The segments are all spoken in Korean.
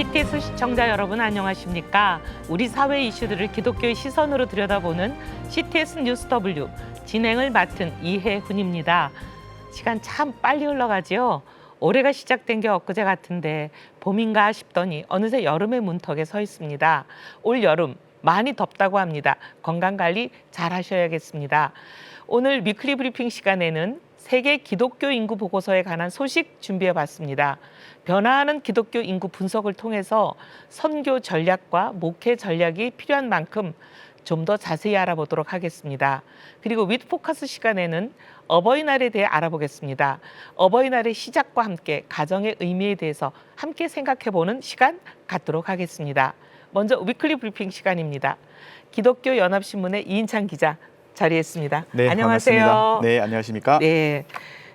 GTS 시청자 여러분 안녕하십니까? 우리 사회 이슈들을 기독교의 시선으로 들여다보는 CTS 뉴스 W 진행을 맡은 이혜훈입니다. 시간 참 빨리 흘러가지요. 올해가 시작된 게 엊그제 같은데 봄인가 싶더니 어느새 여름의 문턱에 서 있습니다. 올 여름 많이 덥다고 합니다. 건강관리 잘 하셔야겠습니다. 오늘 위클리 브리핑 시간에는 세계 기독교 인구 보고서에 관한 소식 준비해봤습니다. 변화하는 기독교 인구 분석을 통해서 선교 전략과 목회 전략이 필요한 만큼 좀 더 자세히 알아보도록 하겠습니다. 그리고 위드포커스 시간에는 어버이날에 대해 알아보겠습니다. 어버이날의 시작과 함께 가정의 의미에 대해서 함께 생각해보는 시간 갖도록 하겠습니다. 먼저 위클리 브리핑 시간입니다. 기독교 연합신문의 이인찬 기자 자리했습니다. 네, 안녕하세요. 반갑습니다. 네, 안녕하십니까? 네,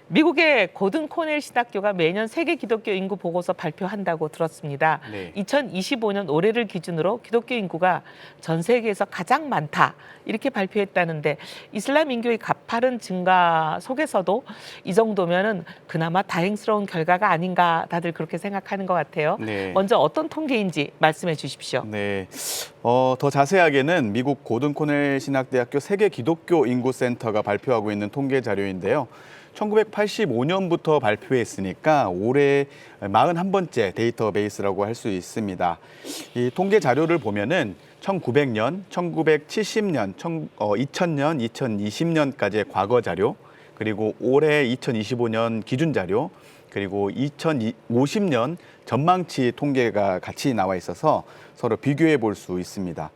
미국의 고든 코넬 신학교가 매년 세계 기독교 인구 보고서 발표한다고 들었습니다. 네. 2025년 올해를 기준으로 기독교 인구가 전 세계에서 가장 많다 이렇게 발표했다는데 이슬람 인구의 가파른 증가 속에서도 이 정도면은 그나마 다행스러운 결과가 아닌가 다들 그렇게 생각하는 것 같아요. 네. 먼저 어떤 통계인지 말씀해 주십시오. 네. 더 자세하게는 미국 고든 코넬 신학대학교 세계 기독교 인구 센터가 발표하고 있는 통계 자료인데요. 1985년부터 발표했으니까 올해 41번째 데이터베이스라고 할 수 있습니다. 이 통계 자료를 보면은 1900년, 1970년, 2000년, 2020년까지의 과거 자료, 그리고 올해 2025년 기준 자료, 그리고 2050년 전망치 통계가 같이 나와 있어서 서로 비교해 볼 수 있습니다.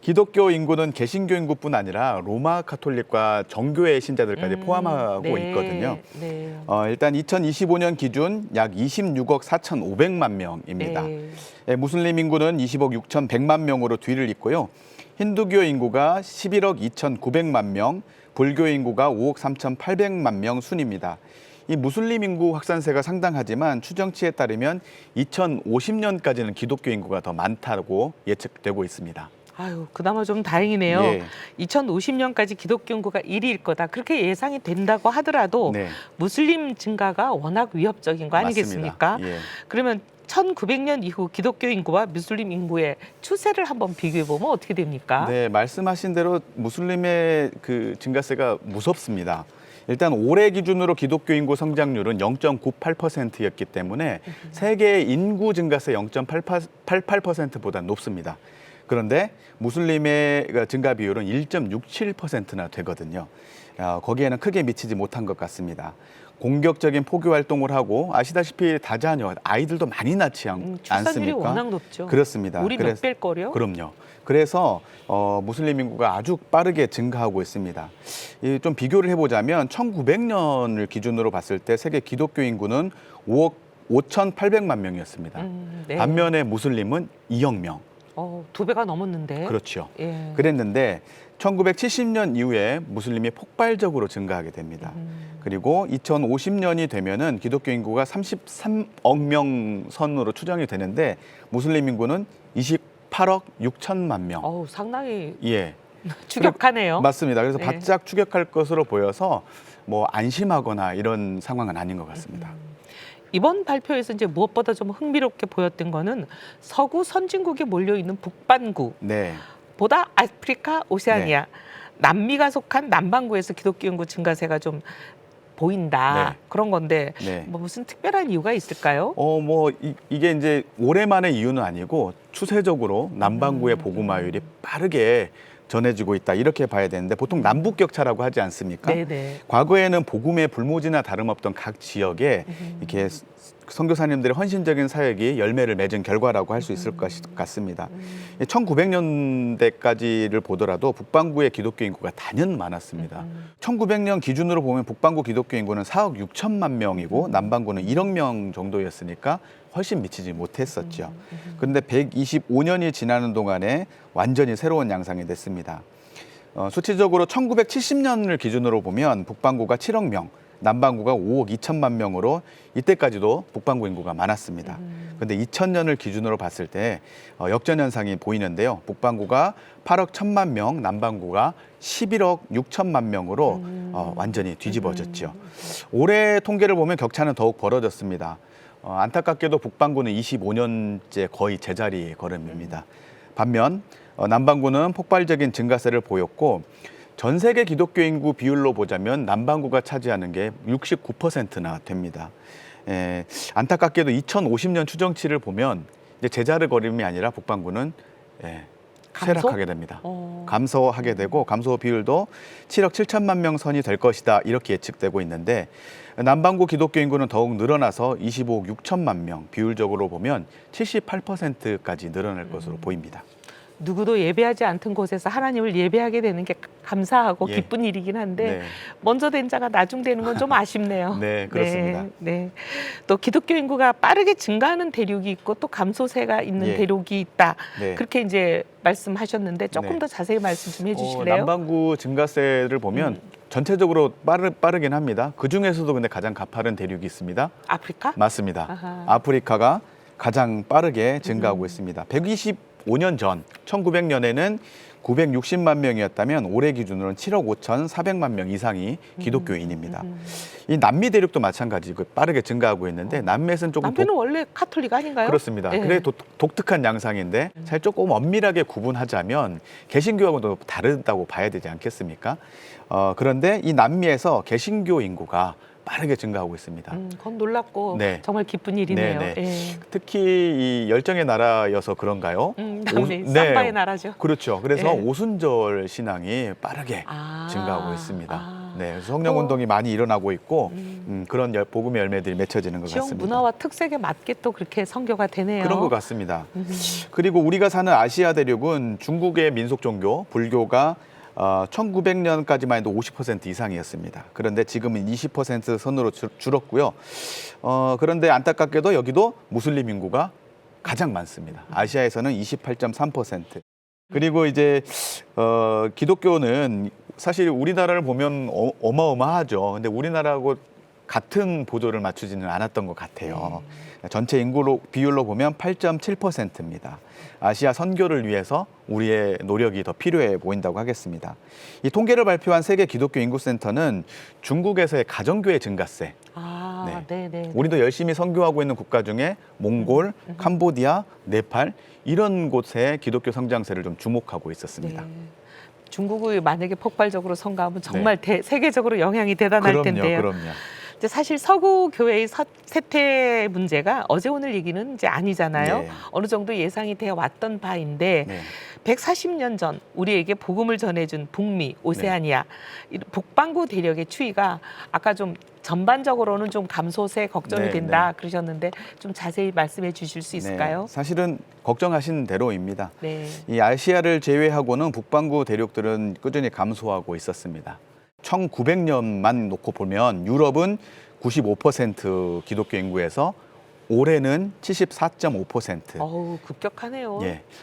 기독교 인구는 개신교 인구뿐 아니라 로마 가톨릭과 정교회 신자들까지 포함하고 네, 있거든요. 네. 일단 2025년 기준 약 26억 4,500만 명입니다. 네. 무슬림 인구는 20억 6,100만 명으로 뒤를 잇고요. 힌두교 인구가 11억 2,900만 명, 불교 인구가 5억 3,800만 명 순입니다. 이 무슬림 인구 확산세가 상당하지만 추정치에 따르면 2050년까지는 기독교 인구가 더 많다고 예측되고 있습니다. 아유, 그나마 좀 다행이네요. 예. 2050년까지 기독교 인구가 1위일 거다. 그렇게 예상이 된다고 하더라도 네. 무슬림 증가가 워낙 위협적인 거 아니겠습니까? 맞습니다. 예. 그러면 1900년 이후 기독교 인구와 무슬림 인구의 추세를 한번 비교해 보면 어떻게 됩니까? 네, 말씀하신 대로 무슬림의 그 증가세가 무섭습니다. 일단 올해 기준으로 기독교 인구 성장률은 0.98%였기 때문에 세계 인구 증가세 0.88%보다 높습니다. 그런데 무슬림의 증가 비율은 1.67%나 되거든요. 거기에는 크게 미치지 못한 것 같습니다. 공격적인 포교 활동을 하고 아시다시피 다자녀, 아이들도 많이 낳지 않습니까? 출산율이 워낙 높죠. 그렇습니다. 우리 몇 배일걸요? 그럼요. 그래서 무슬림 인구가 아주 빠르게 증가하고 있습니다. 좀 비교를 해보자면 1900년을 기준으로 봤을 때 세계 기독교 인구는 5억 5,800만 명이었습니다. 네. 반면에 무슬림은 2억 명. 2배가 넘었는데. 그렇죠. 예. 그랬는데 1970년 이후에 무슬림이 폭발적으로 증가하게 됩니다. 그리고 2050년이 되면은 기독교 인구가 33억 명 선으로 추정이 되는데 무슬림 인구는 28억 6천만 명. 상당히 예. 추격하네요. 맞습니다. 그래서 네. 바짝 추격할 것으로 보여서 뭐 안심하거나 이런 상황은 아닌 것 같습니다. 이번 발표에서 이제 무엇보다 좀 흥미롭게 보였던 거는 서구 선진국에 몰려 있는 북반구 네. 보다 아프리카, 오세아니아, 남미가 속한 남반구에서 기독교 인구 증가세가 좀 보인다. 네. 그런 건데 네. 뭐 무슨 특별한 이유가 있을까요? 이게 이제 올해만의 이유는 아니고 추세적으로 남반구의 복음화율이 빠르게 전해지고 있다 이렇게 봐야 되는데 보통 남북 격차라고 하지 않습니까? 네네. 과거에는 복음의 불모지나 다름없던 각 지역에 이렇게 선교사님들의 헌신적인 사역이 열매를 맺은 결과라고 할 수 있을 것 같습니다. 1900년대까지를 보더라도 북반구의 기독교 인구가 단연 많았습니다. 1900년 기준으로 보면 북반구 기독교 인구는 4억 6천만 명이고 남반구는 1억 명 정도였으니까 훨씬 미치지 못했었죠. 그런데 125년이 지나는 동안에 완전히 새로운 양상이 됐습니다. 수치적으로 1970년을 기준으로 보면 북반구가 7억 명, 남반구가 5억 2천만 명으로 이때까지도 북반구 인구가 많았습니다. 그런데 2000년을 기준으로 봤을 때 역전 현상이 보이는데요. 북반구가 8억 1천만 명, 남반구가 11억 6천만 명으로 완전히 뒤집어졌죠. 올해 통계를 보면 격차는 더욱 벌어졌습니다. 안타깝게도 북반구는 25년째 거의 제자리 걸음입니다. 반면 남반구는 폭발적인 증가세를 보였고 전 세계 기독교 인구 비율로 보자면 남반구가 차지하는 게 69%나 됩니다. 안타깝게도 2050년 추정치를 보면 이제 제자리 걸음이 아니라 북반구는 쇠락하게 됩니다. 감소하게 되고 감소 비율도 7억 7천만 명 선이 될 것이다 이렇게 예측되고 있는데 남반구 기독교 인구는 더욱 늘어나서 25억 6천만 명, 비율적으로 보면 78%까지 늘어날 것으로 보입니다. 누구도 예배하지 않던 곳에서 하나님을 예배하게 되는 게 감사하고 기쁜 일이긴 한데 먼저 된 자가 나중되는 건 좀 아쉽네요. 네, 그렇습니다. 네. 또 기독교 인구가 빠르게 증가하는 대륙이 있고 또 감소세가 있는 대륙이 있다. 그렇게 이제 말씀하셨는데 조금 더 자세히 말씀 좀 해주실래요? 남반구 증가세를 보면 전체적으로 빠르긴 합니다. 그 중에서도 근데 가장 가파른 대륙이 있습니다. 아프리카? 맞습니다. 아하. 아프리카가 가장 빠르게 증가하고 있습니다. 125년 전 1900년에는 960만 명이었다면 올해 기준으로는 7억 5,400만 명 이상이 기독교인입니다. 이 남미 대륙도 마찬가지고 빠르게 증가하고 있는데 남미에서는 조금 남미는 원래 카톨릭 아닌가요? 그렇습니다. 그래 독특한 양상인데 사실 조금 엄밀하게 구분하자면 개신교하고도 다르다고 봐야 되지 않겠습니까? 그런데 이 남미에서 개신교 인구가 빠르게 증가하고 있습니다. 그건 놀랍고 정말 기쁜 일이네요. 특히 이 열정의 나라여서 그런가요? 남미 삼바의 나라죠. 그렇죠. 그래서 오순절 신앙이 빠르게 증가하고 있습니다. 그래서 성령 운동이 많이 일어나고 있고 그런 복음의 열매들이 맺혀지는 것 지역 같습니다. 문화와 특색에 맞게 또 그렇게 선교가 되네요. 그런 것 같습니다. 그리고 우리가 사는 아시아 대륙은 중국의 민속 종교 불교가 1900년까지만 해도 50% 이상이었습니다. 그런데 지금은 20% 선으로 줄었고요. 그런데 안타깝게도 여기도 무슬림 인구가 가장 많습니다. 아시아에서는 28.3%. 그리고 이제 기독교는 사실 우리나라를 보면 어마어마하죠. 근데 우리나라하고 같은 보조를 맞추지는 않았던 것 같아요. 전체 인구 비율로 보면 8.7%입니다. 아시아 선교를 위해서 우리의 노력이 더 필요해 보인다고 하겠습니다. 이 통계를 발표한 세계 기독교 인구센터는 중국에서의 가정교회 증가세, 우리도 열심히 선교하고 있는 국가 중에 몽골, 캄보디아, 네팔 이런 곳의 기독교 성장세를 좀 주목하고 있었습니다. 중국이 만약에 폭발적으로 선거하면 정말 세계적으로 영향이 대단할 텐데요. 그럼요. 사실 서구 교회의 쇠퇴 문제가 어제 오늘 얘기는 이제 아니잖아요. 어느 정도 예상이 되어 왔던 바인데 140년 전 우리에게 복음을 전해준 북미, 오세아니아, 북반구 대륙의 추이가 아까 좀 전반적으로는 좀 감소세 걱정이 된다 그러셨는데 좀 자세히 말씀해 주실 수 있을까요? 사실은 걱정하신 대로입니다. 네. 이 아시아를 제외하고는 북반구 대륙들은 꾸준히 감소하고 있었습니다. 1900년만 놓고 보면 유럽은 95% 기독교 인구에서 올해는 74.5%. 어우, 급격하네요.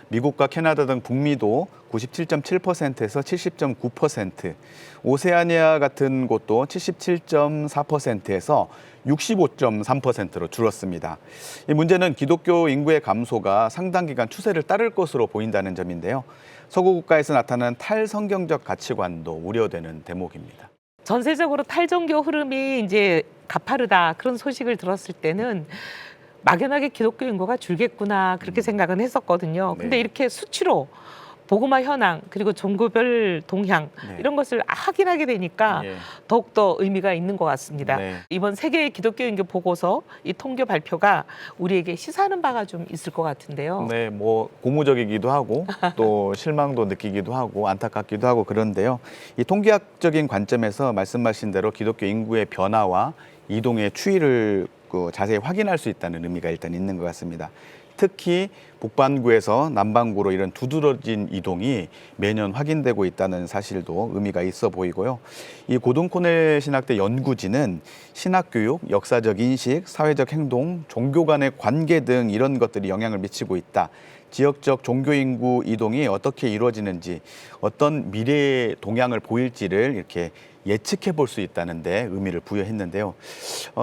미국과 캐나다 등 북미도 97.7%에서 70.9%, 오세아니아 같은 곳도 77.4%에서 65.3%로 줄었습니다. 이 문제는 기독교 인구의 감소가 상당 기간 추세를 따를 것으로 보인다는 점인데요. 서구 국가에서 나타난 탈성경적 가치관도 우려되는 대목입니다. 전세적으로 탈종교 흐름이 이제 가파르다 그런 소식을 들었을 때는 막연하게 기독교 인구가 줄겠구나 그렇게 생각은 했었거든요. 근데 이렇게 수치로 복음화 현황 그리고 종교별 동향 이런 것을 확인하게 되니까 더욱더 의미가 있는 것 같습니다. 이번 세계 기독교 인구 보고서 이 통계 발표가 우리에게 시사하는 바가 좀 있을 것 같은데요. 뭐 고무적이기도 하고 또 실망도 느끼기도 하고 안타깝기도 하고 그런데요. 이 통계학적인 관점에서 말씀하신 대로 기독교 인구의 변화와 이동의 추이를 자세히 확인할 수 있다는 의미가 일단 있는 것 같습니다. 특히 북반구에서 남반구로 이런 두드러진 이동이 매년 확인되고 있다는 사실도 의미가 있어 보이고요. 이 고등코넬 신학대 연구진은 신학교육, 역사적 인식, 사회적 행동, 종교 간의 관계 등 이런 것들이 영향을 미치고 있다. 지역적 종교 인구 이동이 어떻게 이루어지는지 어떤 미래의 동향을 보일지를 이렇게 예측해 볼 수 있다는 데 의미를 부여했는데요.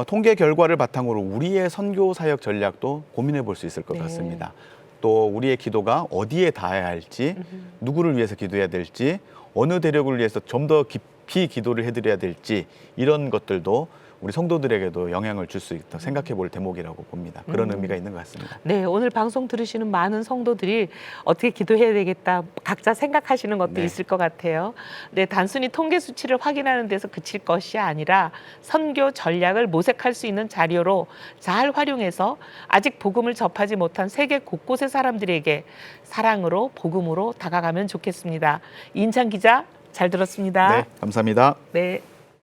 통계 결과를 바탕으로 우리의 선교 사역 전략도 고민해 볼 수 있을 것 네. 같습니다. 또 우리의 기도가 어디에 닿아야 할지, 누구를 위해서 기도해야 될지, 어느 대력을 위해서 좀 더 깊이 기도를 해드려야 될지 이런 것들도 우리 성도들에게도 영향을 줄 수 있다 생각해 볼 대목이라고 봅니다. 그런 의미가 있는 것 같습니다. 네, 오늘 방송 들으시는 많은 성도들이 어떻게 기도해야 되겠다 각자 생각하시는 것도 네. 있을 것 같아요. 네, 단순히 통계 수치를 확인하는 데서 그칠 것이 아니라 선교 전략을 모색할 수 있는 자료로 잘 활용해서 아직 복음을 접하지 못한 세계 곳곳의 사람들에게 사랑으로 복음으로 다가가면 좋겠습니다. 이인찬 기자 잘 들었습니다. 네, 감사합니다. 네.